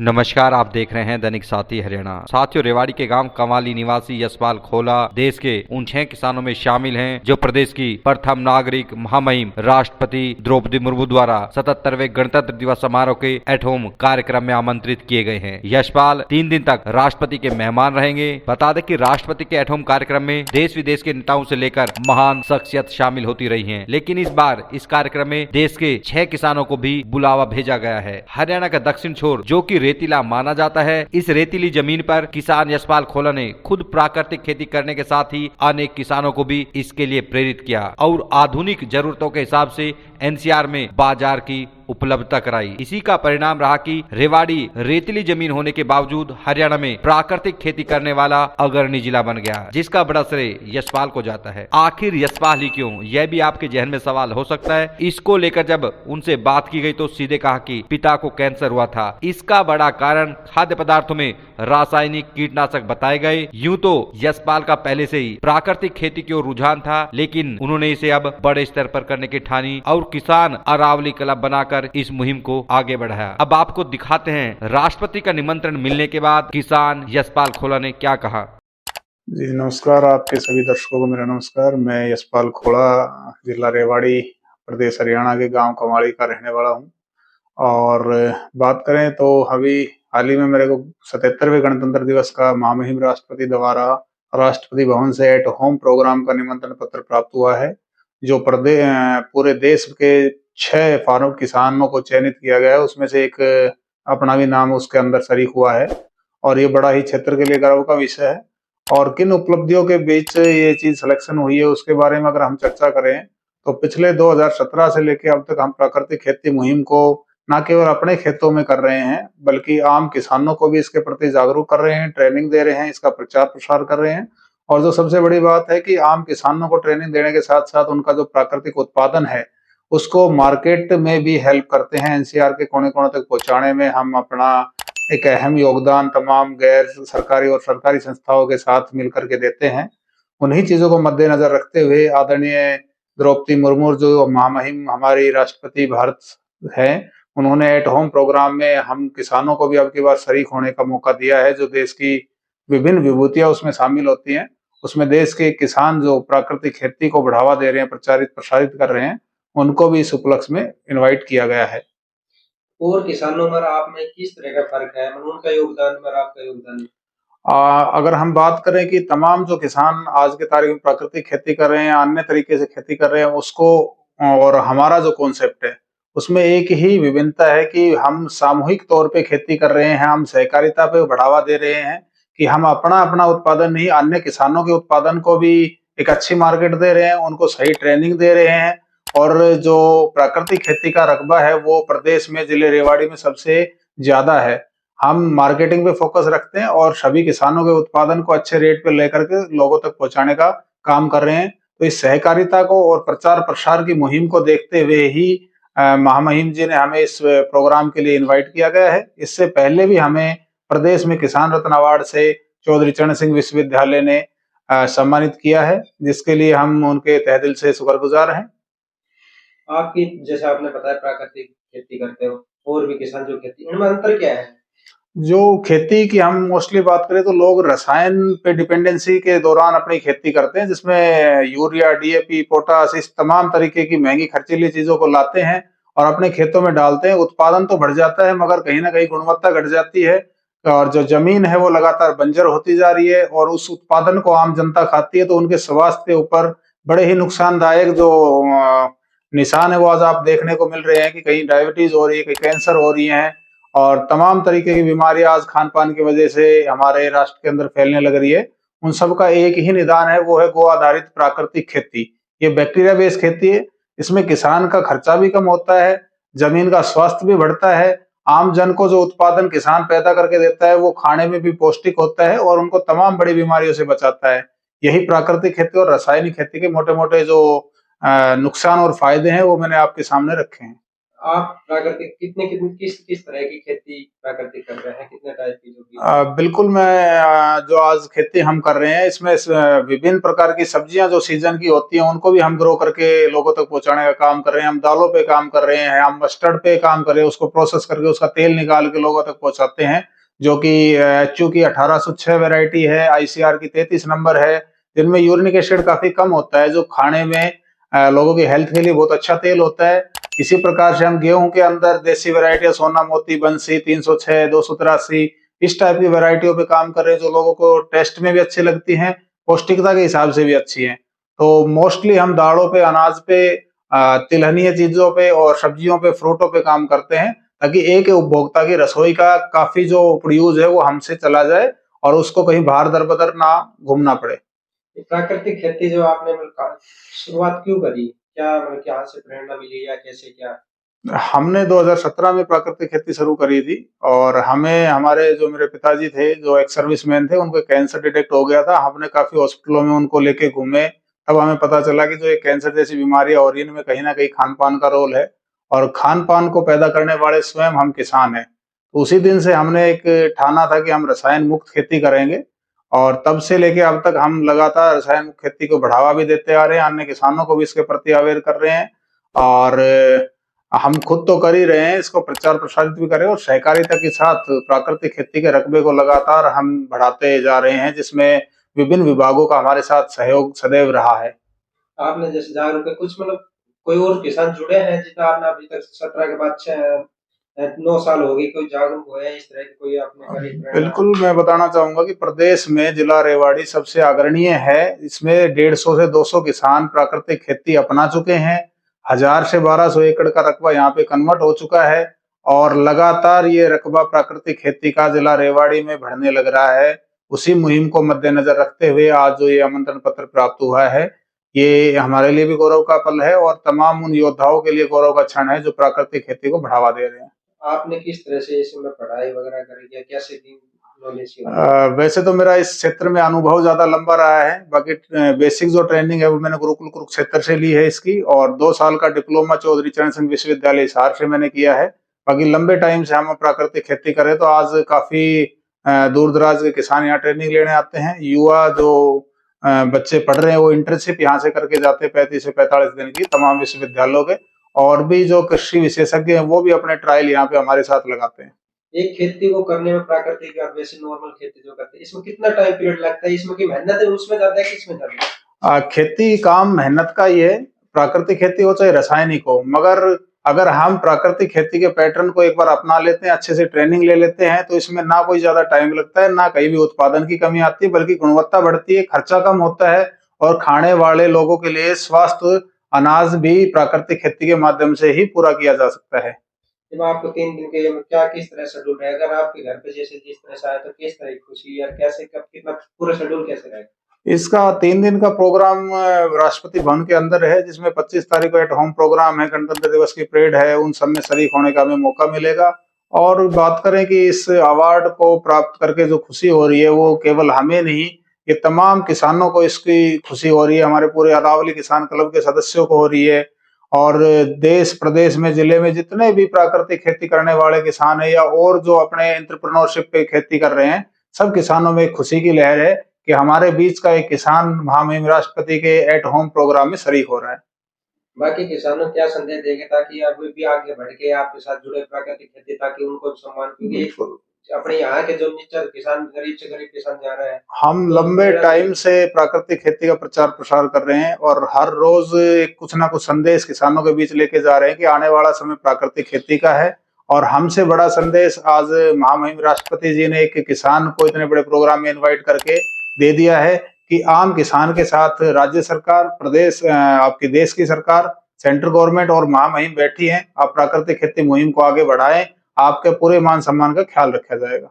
नमस्कार, आप देख रहे हैं दैनिक साथी हरियाणा। साथियों, रेवाड़ी के गांव कमाली निवासी यशपाल खोला देश के उन 6 किसानों में शामिल हैं जो प्रदेश की प्रथम नागरिक महामहिम राष्ट्रपति द्रौपदी मुर्मू द्वारा 77वें गणतंत्र दिवस समारोह के एट होम कार्यक्रम में आमंत्रित किए गए हैं। यशपाल 3 दिन तक राष्ट्रपति के मेहमान रहेंगे। बता दें कि राष्ट्रपति के एट होम कार्यक्रम में देश विदेश के नेताओं से लेकर महान शख्सियत शामिल होती रही है, लेकिन इस बार इस कार्यक्रम में देश के 6 किसानों को भी बुलावा भेजा गया है। हरियाणा का दक्षिण छोर जो की रेतीला माना जाता है, इस रेतीली जमीन पर किसान यशपाल खोला ने खुद प्राकृतिक खेती करने के साथ ही अनेक किसानों को भी इसके लिए प्रेरित किया और आधुनिक जरूरतों के हिसाब से एनसीआर में बाजार की उपलब्धता कराई। इसी का परिणाम रहा कि रेवाड़ी रेतीली जमीन होने के बावजूद हरियाणा में प्राकृतिक खेती करने वाला अग्रणी जिला बन गया, जिसका बड़ा श्रेय यशपाल को जाता है। आखिर यशपाल ही क्यों, यह भी आपके जहन में सवाल हो सकता है। इसको लेकर जब उनसे बात की गई तो सीधे कहा कि पिता को कैंसर हुआ था। इसका बड़ा कारण खाद्य पदार्थों में रासायनिक कीटनाशक बताए गए। यूं तो यशपाल का पहले से ही प्राकृतिक खेती की ओर रुझान था, लेकिन उन्होंने इसे अब बड़े स्तर पर करने की ठानी और किसान अरावली क्लब बनाकर इस मुहिम को आगे बढ़ाया। अब आपको दिखाते हैं राष्ट्रपति का निमंत्रण मिलने के बाद किसान यशपाल खोला ने क्या कहा। जी नमस्कार, आपके सभी दर्शकों को मेरा नमस्कार। मैं यशपाल खोला, जिला रेवाड़ी, प्रदेश हरियाणा के गांव कमाली का रहने वाला हूं। और बात करें तो अभी हाल ही में मेरे को 77वें गणतंत्र दिवस का महामहिम राष्ट्रपति द्वारा राष्ट्रपति भवन से एट होम प्रोग्राम का निमंत्रण पत्र प्राप्त हुआ है, जो पूरे देश के 6 फार्म किसानों को चयनित किया गया है। उसमें से एक अपना भी नाम उसके अंदर शरीक हुआ है और ये बड़ा ही क्षेत्र के लिए गर्व का विषय है। और किन उपलब्धियों के बीच ये चीज सिलेक्शन हुई है उसके बारे में अगर हम चर्चा करें तो पिछले 2017 से लेकर अब तक हम प्राकृतिक खेती मुहिम को न केवल अपने खेतों में कर रहे हैं, बल्कि आम किसानों को भी इसके प्रति जागरूक कर रहे हैं, ट्रेनिंग दे रहे हैं, इसका प्रचार प्रसार कर रहे हैं। और जो सबसे बड़ी बात है कि आम किसानों को ट्रेनिंग देने के साथ साथ उनका जो प्राकृतिक उत्पादन है उसको मार्केट में भी हेल्प करते हैं। एनसीआर के कोने कोने तक पहुंचाने में हम अपना एक अहम योगदान तमाम गैर सरकारी और सरकारी संस्थाओं के साथ मिलकर के देते हैं। उन्हीं चीजों को मद्देनजर रखते हुए आदरणीय द्रौपदी मुर्मू जो महामहिम हमारी राष्ट्रपति भारत है, उन्होंने एट होम प्रोग्राम में हम किसानों को भी अब की बार शरीक होने का मौका दिया है। जो देश की विभिन्न विभूतियां उसमें शामिल होती हैं, उसमें देश के किसान जो प्राकृतिक खेती को बढ़ावा दे रहे हैं, प्रचारित प्रसारित कर रहे हैं, उनको भी इस उपलक्ष्य में इनवाइट किया गया है। और किसानों में आप में किस तरह का फर्क है, उनका योगदान और आपका योगदान? अगर हम बात करें कि तमाम जो किसान आज के तारीख में प्राकृतिक खेती कर रहे हैं, अन्य तरीके से खेती कर रहे हैं, उसको और हमारा जो कॉन्सेप्ट है उसमें एक ही विभिन्नता है कि हम सामूहिक तौर पे खेती कर रहे हैं, हम सहकारिता पे बढ़ावा दे रहे हैं कि हम अपना अपना उत्पादन नहीं, अन्य किसानों के उत्पादन को भी एक अच्छी मार्केट दे रहे हैं, उनको सही ट्रेनिंग दे रहे हैं। और जो प्राकृतिक खेती का रकबा है वो प्रदेश में जिले रेवाड़ी में सबसे ज्यादा है। हम मार्केटिंग पे फोकस रखते हैं और सभी किसानों के उत्पादन को अच्छे रेट पे लेकर के लोगों तक पहुंचाने का काम कर रहे हैं। तो इस सहकारिता को और प्रचार प्रसार की मुहिम को देखते हुए ही महामहिम जी ने हमें इस प्रोग्राम के लिए इनवाइट किया गया है। इससे पहले भी हमें प्रदेश में किसान रत्न अवार्ड से चौधरी चरण सिंह विश्वविद्यालय ने सम्मानित किया है, जिसके लिए हम उनके तहे दिल से शुक्रगुजार हैं। आपकी जैसे आपने बताया प्राकृतिक खेती करते हो, और भी किसान जो खेती, इनमें अंतर क्या है? जो खेती की हम मोस्टली बात करें तो लोग रसायन पे डिपेंडेंसी के दौरान अपनी खेती करते हैं, जिसमें यूरिया, डीएपी, पोटास, इस तमाम तरीके की महंगी खर्चीली चीजों को लाते हैं और अपने खेतों में डालते हैं। उत्पादन तो बढ़ जाता है मगर कहीं ना कहीं गुणवत्ता घट जाती है और जो जमीन है वो लगातार बंजर होती जा रही है और उस उत्पादन को आम जनता खाती है, तो उनके स्वास्थ्य के ऊपर बड़े ही नुकसानदायक जो निशान है वो आज आप देखने को मिल रहे हैं कि कहीं डायबिटीज हो रही है, कहीं कैंसर हो रही है और तमाम तरीके की बीमारियां आज खान पान की वजह से हमारे राष्ट्र के अंदर फैलने लग रही है। उन सब का एक ही निदान है, वो है गो आधारित प्राकृतिक खेती। ये बैक्टीरिया बेस्ड खेती है, इसमें किसान का खर्चा भी कम होता है, जमीन का स्वास्थ्य भी बढ़ता है, आम जन को जो उत्पादन किसान पैदा करके देता है वो खाने में भी पौष्टिक होता है और उनको तमाम बड़ी बीमारियों से बचाता है। यही प्राकृतिक खेती और रासायनिक खेती के मोटे मोटे जो नुकसान और फायदे हैं वो मैंने आपके सामने रखे हैं। आप प्राकृतिक कितने कितने किस किस तरह की खेती प्राकृतिक कर रहे हैं, कितने टाइप की जो भी? बिल्कुल मैं जो आज खेती हम कर रहे हैं इसमें विभिन्न प्रकार की सब्जियां जो सीजन की होती हैं उनको भी हम ग्रो करके लोगों तक पहुंचाने का काम कर रहे हैं। हम दालों पे काम कर रहे हैं, हम मस्टर्ड पे काम कर रहे हैं, उसको प्रोसेस करके उसका तेल निकाल के लोगों तक पहुंचाते हैं, जो कि एचयू की 1806 वैरायटी है, आईसीआर की 33 नंबर है, जिनमें यूरिक एसिड काफी कम होता है, जो खाने में लोगों की हेल्थ के लिए बहुत अच्छा तेल होता है। इसी प्रकार से हम गेहूं के अंदर देसी वैरायटी सोना मोती बंसी 306 283 इस टाइप की वैरायटियों पे काम कर रहे हैं, जो लोगों को टेस्ट में भी अच्छी लगती हैं, पौष्टिकता के हिसाब से भी अच्छी हैं। तो मोस्टली हम दालों पे, अनाज पे, तिलहनीय चीजों पे और सब्जियों पे, फ्रूटों पे काम करते हैं, ताकि एक उपभोक्ता की रसोई का काफी जो प्रोड्यूस है वो हमसे चला जाए और उसको कहीं बाहर दर-बदर ना घूमना पड़े। ये प्राकृतिक खेती जो आपने शुरुआत क्यों करी? क्या मतलब यहाँ से प्रेरणा मिली या कैसे क्या? हमने 2017 में प्राकृतिक खेती शुरू करी थी और हमें हमारे जो मेरे पिताजी थे, जो एक्स सर्विसमैन थे, उनको कैंसर डिटेक्ट हो गया था। हमने काफ़ी हॉस्पिटलों में उनको लेके घूमे, तब हमें पता चला कि जो ये कैंसर जैसी बीमारियाँ हो रही हैं, इनमें कहीं न कहीं खान-पान का रोल है और खान-पान को पैदा करने वाले स्वयं हम किसान हैं। तो उसी दिन से हमने एक ठाना था कि हम रसायन मुक्त खेती करेंगे और तब से लेके अब तक हम लगातार रसायन मुक्त खेती को बढ़ावा भी देते आ रहे हैं, अन्य किसानों को भी इसके प्रति अवेयर कर रहे हैं और हम खुद तो कर ही रहे हैं, इसको प्रचार प्रसारित भी कर रहे हैं और सहकारिता के साथ प्राकृतिक खेती के रकबे को लगातार हम बढ़ाते जा रहे हैं, जिसमें विभिन्न विभागों का हमारे साथ सहयोग सदैव रहा है। आपने जैसे जागरूक है, कुछ मतलब कोई और किसान जुड़े हैं जितना आपने अभी तक 17 के बाद 9 साल हो गए, कोई जागरूक हुए हैं इस तरह की, कोई आपने करी प्रेरणा? बिल्कुल, मैं बताना चाहूँगा कि प्रदेश में जिला रेवाड़ी सबसे अग्रणीय है। इसमें 150 से 200 किसान प्राकृतिक खेती अपना चुके हैं। 1000 से 1200 एकड़ का रकबा यहाँ पे कन्वर्ट हो चुका है और लगातार ये रकबा प्राकृतिक खेती का जिला रेवाड़ी में बढ़ने लग रहा है। उसी मुहिम को मद्देनजर रखते हुए आज जो ये आमंत्रण पत्र प्राप्त हुआ है, ये हमारे लिए भी गौरव का पल है और तमाम उन योद्धाओं के लिए गौरव का क्षण है जो प्राकृतिक खेती को बढ़ावा दे रहे हैं। आपने किस तरह से इसमें पढ़ाई वगैरह करी या कैसे दी नॉलेज की? वैसे तो मेरा इस क्षेत्र में अनुभव ज्यादा लंबा रहा है, बाकी बेसिक जो ट्रेनिंग है वो मैंने गुरुकुल कुरुक्षेत्र से ली है इसकी और 2 साल का डिप्लोमा चौधरी चरण सिंह विश्वविद्यालय हिसार से मैंने किया है। बाकी लंबे टाइम से हम प्राकृतिक खेती करें तो आज काफी दूर दराज के किसान यहाँ ट्रेनिंग लेने आते हैं। युवा जो बच्चे पढ़ रहे हैं वो इंटर्नशिप यहाँ से करके जाते हैं 35 से 45 दिन की तमाम विश्वविद्यालयों के, और भी जो कृषि विशेषज्ञ हैं वो भी अपने ट्रायल यहाँ पे हमारे साथ लगाते हैं। एक खेती को करने में प्राकृतिक और वैसे नॉर्मल खेती जो करते हैं, इसमें कितना टाइम पीरियड लगता है? इसमें की मेहनत है उसमें ज्यादा है कि इसमें ज्यादा है? खेती काम मेहनत का ही है, प्राकृतिक खेती हो चाहे रासायनिक हो, मगर अगर हम प्राकृतिक खेती के पैटर्न को एक बार अपना लेते हैं, अच्छे से ट्रेनिंग ले लेते हैं, तो इसमें ना कोई ज्यादा टाइम लगता है, ना कहीं भी उत्पादन की कमी आती है, बल्कि गुणवत्ता बढ़ती है, खर्चा कम होता है और खाने वाले लोगों के लिए स्वास्थ्य अनाज भी प्राकृतिक खेती के माध्यम से ही पूरा किया जा सकता है। जब आपको 3 दिन के क्या किस तरह शेड्यूल रहेगा? अगर आपके घर पे जैसे जिस तरह से आए तो किस तरह की खुशी या कैसे कब कितना पूरा शेड्यूल कैसे रहेगा? इसका 3 दिन का प्रोग्राम राष्ट्रपति भवन के अंदर है, जिसमें 25 तारीख को एट होम प्रोग्राम है, गणतंत्र दिवस की परेड है, उन सब में शरीक होने का हमें मौका मिलेगा। और बात करें कि इस अवार्ड को प्राप्त करके जो खुशी हो रही है वो केवल हमें नहीं, ये तमाम किसानों को इसकी खुशी हो रही है, हमारे पूरे अरावली किसान क्लब के सदस्यों को हो रही है और देश प्रदेश में जिले में जितने भी प्राकृतिक खेती करने वाले किसान है या और जो अपने एंटरप्रेन्योरशिप पे खेती कर रहे हैं, सब किसानों में एक खुशी की लहर है कि हमारे बीच का एक किसान महामहिम राष्ट्रपति के एट होम प्रोग्राम में शरीक हो रहा है। बाकी किसानों को क्या संदेश देंगे ताकि अब भी आगे बढ़ के आपके साथ जुड़े प्राकृतिक खेती, ताकि उनको सम्मान, क्योंकि अपने यहाँ के जो नीचे किसान गरीब से गरीब किसान जा रहे हैं। हम लंबे टाइम से प्राकृतिक खेती का प्रचार प्रसार कर रहे हैं और हर रोज कुछ ना कुछ संदेश किसानों के बीच लेके जा रहे हैं कि आने वाला समय प्राकृतिक खेती का है। और हमसे बड़ा संदेश आज महामहिम राष्ट्रपति जी ने एक किसान को इतने बड़े प्रोग्राम में इनवाइट करके दे दिया है कि आम किसान के साथ राज्य सरकार, प्रदेश, आपकी देश की सरकार, सेंट्रल गवर्नमेंट और महामहिम बैठी हैं। आप प्राकृतिक खेती मुहिम को आगे बढ़ाएं, आपके पूरे मान सम्मान का ख्याल रखा जाएगा।